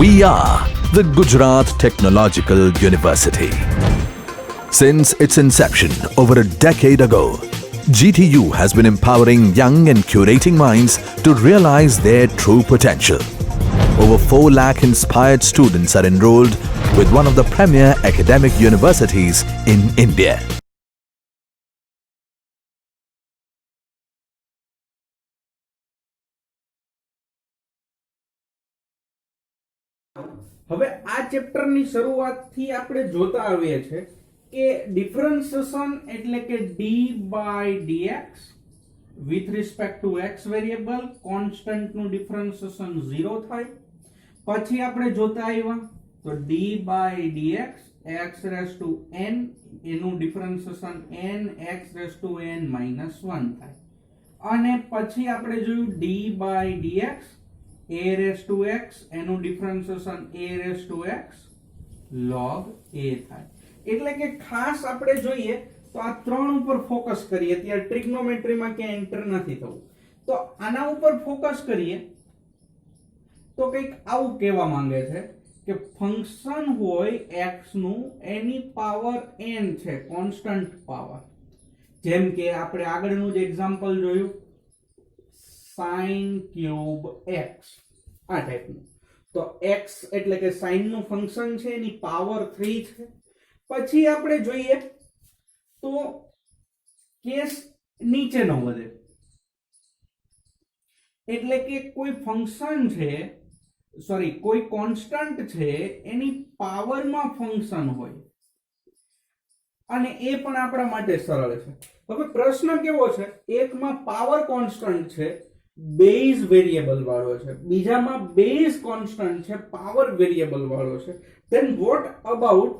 We are the Gujarat Technological University. Since its inception over a decade ago, GTU has been empowering young and curating minds to realize their true potential. Over 4 lakh inspired students are enrolled with one of the premier academic universities in India. હવે આ ચેપ્ટરની શરૂઆતથી આપણે જોતા આવીએ છે કે differentiation એટલે કે d by dx with respect to x variable constant નું ડિફરન્સિએશન 0 થાય. પછી આપણે જોતા આવ્યા તો d by dx x raised to n એનું differentiation n x raised to n minus 1 થાય. અને પછી આપણે જોયું d by dx a raised to x એનું differentiation a raised to x log a થાય. એટલે કે ખાસ આપણે જોઈએ તો આ ત્રણ ઉપર ફોકસ કરીએ. ત્યારે ટ્રિગ્નોમેટ્રીમાં ક્યાં એન્ટર નથી થવું, તો આના ઉપર ફોકસ કરીએ તો કંઈક આવું કહેવા માંગે છે કે ફંક્શન હોય x નું એની પાવર n છે, કોન્સ્ટન્ટ પાવર. જેમ કે આપણે આગળનું જ એક્ઝામ્પલ જોયું sin ક્યુબ x, આ ટાઈપનું. તો x એટલે કે sin નું ફંક્શન છે, એની પાવર 3 છે. પછી આપણે જોઈએ તો કેસ નીચેનો વધે, એટલે કે કોઈ ફંક્શન છે, સોરી કોઈ કોન્સ્ટન્ટ છે એની પાવરમાં ફંક્શન હોય અને એ પણ આપણા માટે સરળ છે. હવે પ્રશ્ન કેવો છે, એકમાં પાવર કોન્સ્ટન્ટ છે, બેઝ વેરિયેબલ વાળો છે, બીજામાં બેઝ કોન્સ્ટન્ટ છે, પાવર વેરિયેબલ વાળો છે. Then what about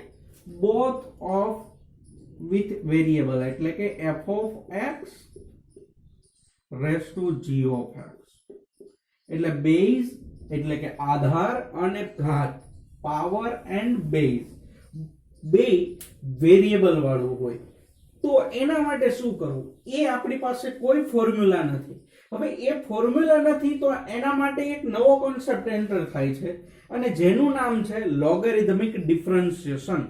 both of with variable, એટલે કે f of x raised to g of x. એટલે બેઝ એટલે કે આધાર અને ઘાત, પાવર એન્ડ બેઝ બે વેરિયેબલ વાળું હોય તો એના માટે શું કરવું, એ આપણી પાસે કોઈ ફોર્મ્યુલા નથી. હવે એ ફોર્મ્યુલા નથી તો એના માટે એક નવો કોન્સેપ્ટ એન્ટર થાય છે અને જેનું નામ છે લોગેરિધમિક ડિફરન્સિએશન.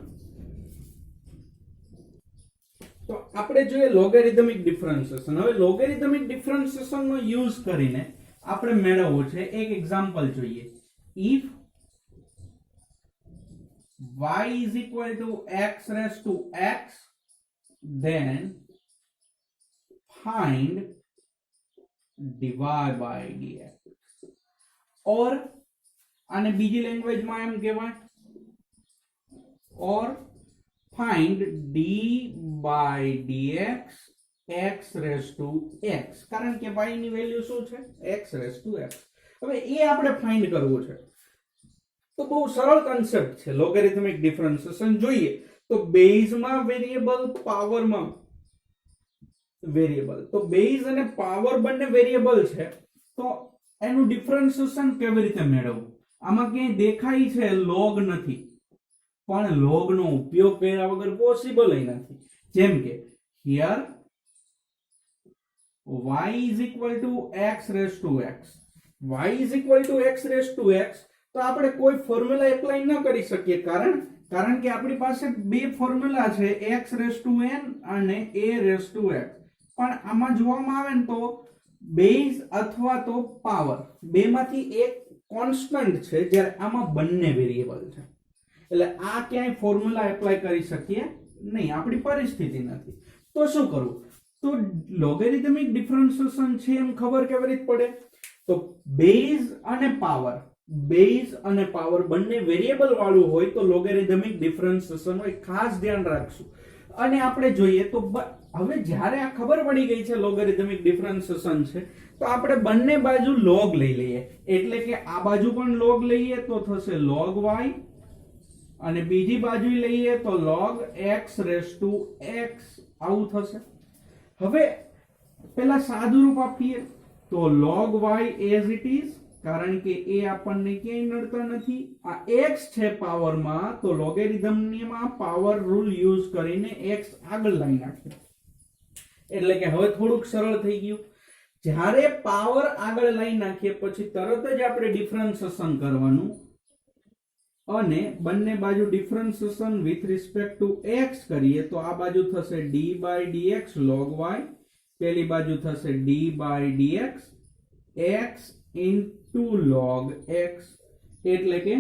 તો આપણે જોઈએ લોગેરિધમિક ડિફરન્સિએશન. હવે લોગેરિધમિક ડિફરન્સિએશન નો યુઝ કરીને આપણે મેળવવું છે. એક એક્ઝામ્પલ જોઈએ. If y is equal to x raised to x, then find dy by dx. or આને બીજી લેંગ્વેજમાં એમ કહેવાય, or find d by dx x raised to x, કારણ કે y ની વેલ્યુ શું છે, x raised to x. હવે એ આપણે ફાઇન્ડ કરવું છે. તો બહુ સરળ કન્સેપ્ટ છે લોગેરિથમિક ડિફરન્સિએશન. જોઈએ તો બેઝમાં વેરિયેબલ, પાવરમાં વેરિયેબલ. તો બેઝ અને પાવર બંને વેરિયેબલ છે, તો એનું ડિફરન્સિએશન કેવી રીતે મેળવવું? આમાં ક્યાંય દેખાય છે લોગ નથી, પણ લોગ નો ઉપયોગ કર્યા વગર પોસિબલ નથી. જેમ કે here y is equal to x raised to x, y is equal to x raised to x, તો આપણે કોઈ ફોર્મ્યુલા એપ્લાય ન કરી શકીએ. કારણ કે આપણી પાસે બે ફોર્મ્યુલા છે, x raised to n અને a raised to x. પણ આમાં જોવામાં આવે ને તો બેઝ અથવા તો પાવર બેમાંથી એક કોન્સ્ટન્ટ છે, જ્યારે આમાં બંને વેરિયેબલ છે. એટલે આ ક્યાંય ફોર્મ્યુલા એપ્લાય કરી શકીએ નહીં, આપણી પરિસ્થિતિ નથી. તો શું કરવું? તો લોગેરિધમિક ડિફરન્સિએશન છે એમ ખબર કેવી રીતે પડે? તો બેઝ અને પાવર બંને વેરિયેબલ વાળું હોય તો લોગેરિધમિક ડિફરન્સિએશન હોય. ખાસ ધ્યાન રાખશું. અને આપણે જોઈએ તો હવે જ્યારે આ ખબર પડી ગઈ છે લોગેરિધમિક ડિફરન્સિએશન છે, તો આપણે બંને બાજુ લોગ લઈ લઈએ. એટલે કે આ બાજુ પણ લોગ લઈએ તો થશે log y, અને બીજી બાજુ લઈએ તો log x raised to x, આવું થશે. હવે પેલા સાદું રૂપ આપીએ તો log y as it is, કારણ કે એ આપણને ક્યાંય નડતા નથી. આ x છે પાવરમાં, તો લોગેરિધમમાં પાવર રૂલ યુઝ કરીને x આગળ લાવી નાખીએ. એટલે કે હવે થોડુંક સરળ થઈ ગયું. જ્યારે પાવર આગળ લાવી નાખીએ પછી તરત જ આપણે ડિફરન્સિએશન કરવાનું અને બંને બાજુ differentiation with respect to x કરીએ તો આ બાજુ થશે d by dx log y, પેલી બાજુ થશે d by dx x into log x, એટલે કે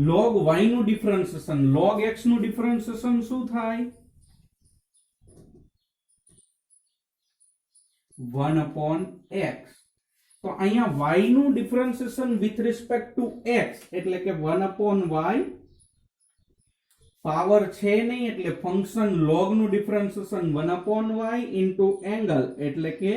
log y નું ડિફરન્સિએશન log x નું ડિફરન્સિએશન શું થાય? 1 upon x. તો અહીંયા y નું differentiation with respect to x એટલે કે 1 upon y, પાવર છે નહીં એટલે ફંક્શન log નું differentiation 1 upon y into angle એટલે કે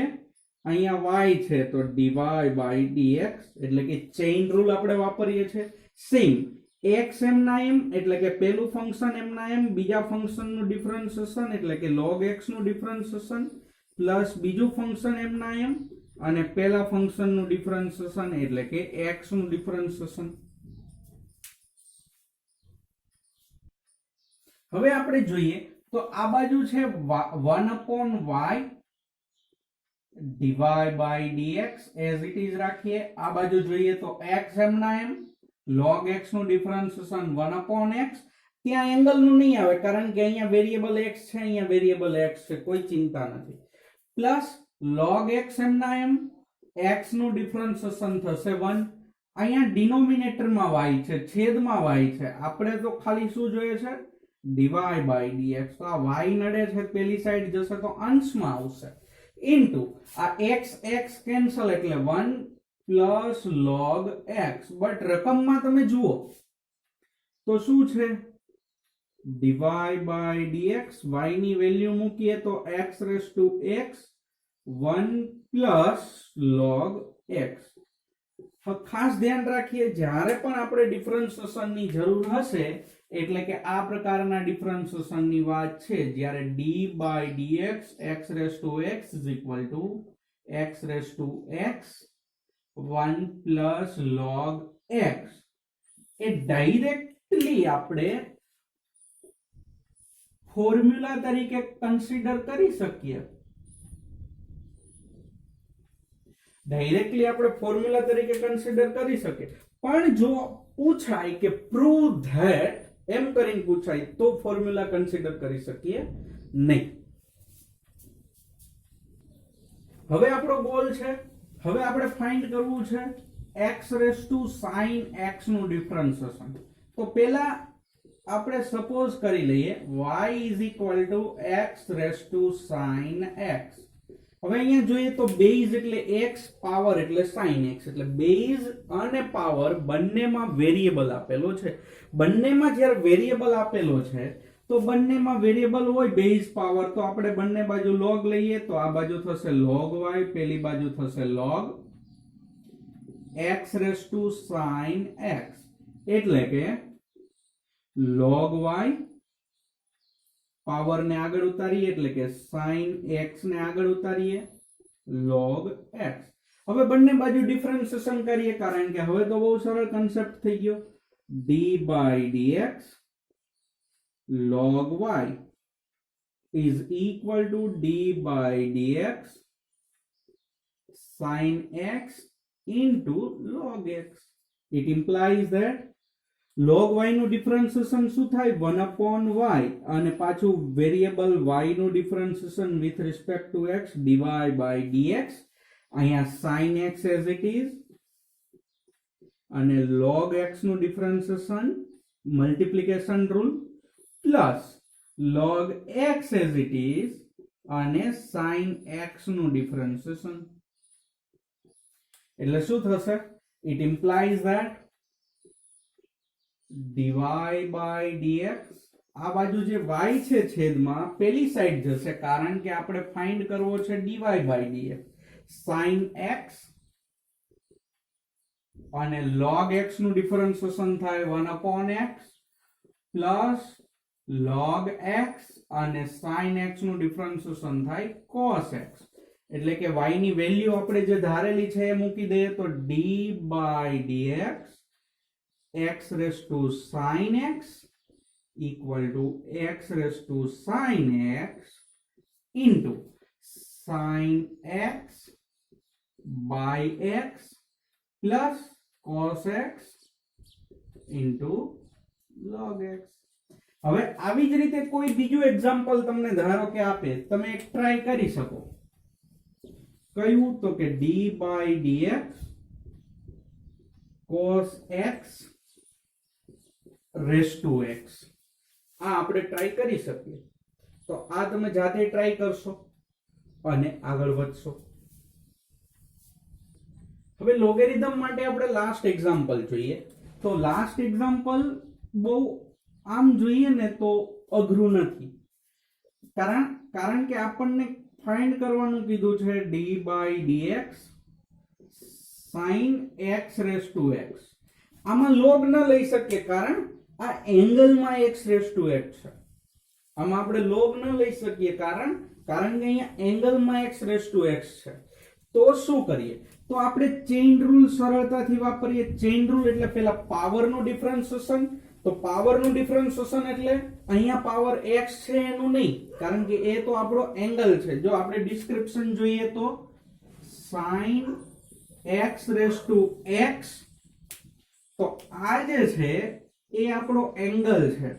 અહીંયા y છે તો dy by dx, એટલે કે ચેઇન રૂલ આપણે વાપરીએ છીએ. સેમ x એમ ના એમ એટલે કે પેલું ફંક્શન એમ ના એમ, બીજા ફંક્શન નું ડિફરન્સિએશન એટલે કે log x નું ડિફરન્સિએશન પ્લસ બીજું ફંક્શન એમ ના એમ અને પેલા ફંક્શન નું ડિફરન્સિએશન એટલે કે x નું ડિફરન્સિએશન. હવે આપણે જોઈએ તો આ બાજુ છે 1 upon y dy by dx as it is રાખીએ. આ બાજુ જોઈએ તો x એમ ના એમ log x નું ડિફરન્સિએશન 1 upon x. ત્યાં એંગલ નું નહીં આવે કારણ કે અહીંયા વેરીએબલ x છે, અહીંયા વેરીએબલ x છે, કોઈ ચિંતા નથી. પ્લસ log x એમ ના એમ x નું ડિફરન્સિએશન થશે 1. અહીંયા ડિનોમિનેટર માં y છે, છેદમાં y છે, આપણે તો ખાલી શું જોઈએ છે? dy by dx. તો આ y નડે છે પેલી સાઈડ જશે તો અંશમાં આવશે ઇન્ટુ આ x x કેન્સલ એટલે 1 પ્લસ log x. બટ રકમમાં તમે જુઓ તો શું છે? dy by dx, y ની વેલ્યુ મૂકીએ તો x raised to x 1 plus log x. ખાસ ધ્યાન રાખીએ જ્યારે પણ આપણે ડિફરન્સિએશન ની જરૂર હશે એટલે કે આ પ્રકારના ડિફરન્સિએશન ની વાત છે જ્યારે d by dx x raised to x is equal to x raised to x 1 plus log x, A directly આપણે ફોર્મ્યુલા તરીકે કન્સિડર કરી શકીએ. ડાયરેક્ટલી આપણે ફોર્મ્યુલા તરીકે કન્સિડર કરી શકીએ, પણ જો પૂછાય કે પ્રૂવ ધેટ એમ કરીને પૂછાય તો ફોર્મ્યુલા કન્સિડર કરી શકીએ નહીં. હવે આપણો ગોલ છે, હવે આપણે ફાઇન્ડ કરવું છે x raise to sin x નું ડિફરન્સિએશન. તો પહેલા આપણે સપોઝ કરી લઈએ y is equal to x raise to sin x. હવે અહીંયા જોઈએ તો બેઝ એટલે x, પાવર એટલે sin x, એટલે બેઝ અને પાવર બંનેમાં વેરીએબલ આપેલો છે. બંનેમાં જ્યારે વેરીએબલ આપેલો છે તો બંનેમાં વેરીએબલ હોય બેઝ પાવર તો આપણે બંને બાજુ log લઈએ તો આ બાજુ થશે log y, પેલી બાજુ થશે log x raise to sin x, એટલે કે log y પાવર ને આગળ ઉતારીએ એટલે કે sin x ને આગળ ઉતારીએ log x. હવે બંને બાજુ ડિફરન્સિએશન કરીએ કારણ કે હવે તો બહુ સરળ કન્સેપ્ટ થઈ ગયો. d by dx log y is equal to d by dx sin x into log x. It implies that log y નું ડિફરન્સિએશન શું થાય? 1 upon y અને પાછું વેરીએબલ y નું differentiation with respect to x dy by dx. અહીંયા sin x as it is અને log x નું differentiation multiplication rule plus log x as it is અને sin x નું ડિફરન્સિએશન. એટલે શું થશે? It implies that dy by dx, આ બાજુ જે y છે છેદમાં પેલી સાઈડ જશે કારણ કે આપણે ફાઇન્ડ કરવો છે dy by dx. sin x અને log x નું ડિફરન્સિએશન થાય 1 upon x plus log x અને sin x નું ડિફરન્સિએશન થાય cos x. એટલે કે y ની વેલ્યુ આપણે જે ધારેલી છે એ મૂકી દઈએ તો d by dx x raised to sin x equal to x raised to sin x into sin x by x plus cos x into log x. હવે આવી જ રીતે કોઈ બીજું એક્ઝામ્પલ તમને ધારો કે આપે, તમે એક ટ્રાય કરી શકો. કયું? તો કે d by dx cos x raised to x. આ આપણે ટ્રાય કરી શકીએ. તો આ તમે જાતે ટ્રાય કરશો અને આગળ વધશો. હવે લોગેરિધમ માટે આપણે લાસ્ટ એક્ઝામ્પલ જોઈએ. તો લાસ્ટ એક્ઝામ્પલ બહુ આમ જોઈએ ને તો અઘરું નથી, કારણ કે આપણને ફાઇન્ડ કરવાનું કીધું છે d by dx sin x raised to x. આમાં log ન લઈ શકીએ કારણ આ એંગલમાં x raised to x છે. આમાં આપણે log ન લઈ શકીએ કારણ કે અહીંયા એંગલમાં x raised to x છે. તો શું કરીએ? તો આપણે ચેઇન રૂલ સરળતાથી વાપરીએ. ચેઇન રૂલ એટલે પેલા પાવરનું ડિફરન્શિએશન. તો પાવરનું ડિફરન્શિએશન એટલે અહીંયા પાવર x છે એનું નહીં, કારણ કે એ તો આપણો એંગલ છે. જો આપણે ડિસ્ક્રિપ્શન જોઈએ તો sin x raised to x, તો આ જે છે એ આપણો એંગલ છે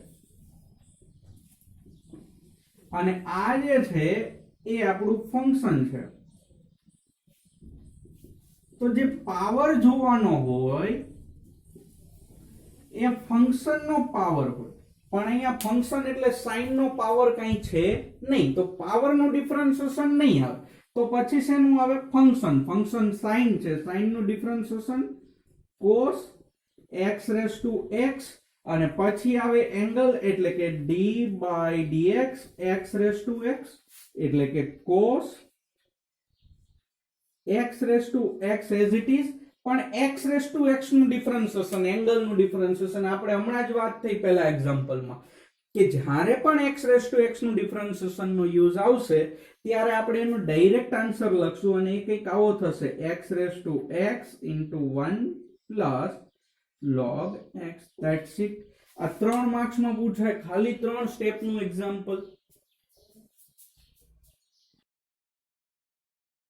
અને આ જે છે એ આપણું ફંક્શન છે. તો જે પાવર જોવાનો હોય એ ફંક્શન નો પાવર હોય, પણ અહીંયા ફંક્શન એટલે સાઇન નો પાવર કઈ છે નહીં, તો પાવર નું ડિફરન્શિએશન નહીં આવે. તો પછી શેનું આવે? ફંક્શન. ફંક્શન સાઇન છે, સાઇન નું differentiation cos x raised to x, અને પછી આવે એંગલ એટલે કે d by dx x raised to x, એટલે કે cos x raised to x as it is. પણ x raised to x નું ડિફરન્શિએશન, એંગલ નું ડિફરન્શિએશન આપણે હમણાં જ વાત થઈ પહેલા એક્ઝામ્પલમાં કે જ્યારે પણ x raised to x નું ડિફરન્શિએશન નો યુઝ આવશે ત્યારે આપણે એનો ડાયરેક્ટ આન્સર લખશું અને એ કંઈક આવો થશે x raised to x into 1 plus log x. That's it. આ 3 માર્ક્સમાં પૂછાય, ખાલી 3 સ્ટેપનું એક્ઝામ્પલ.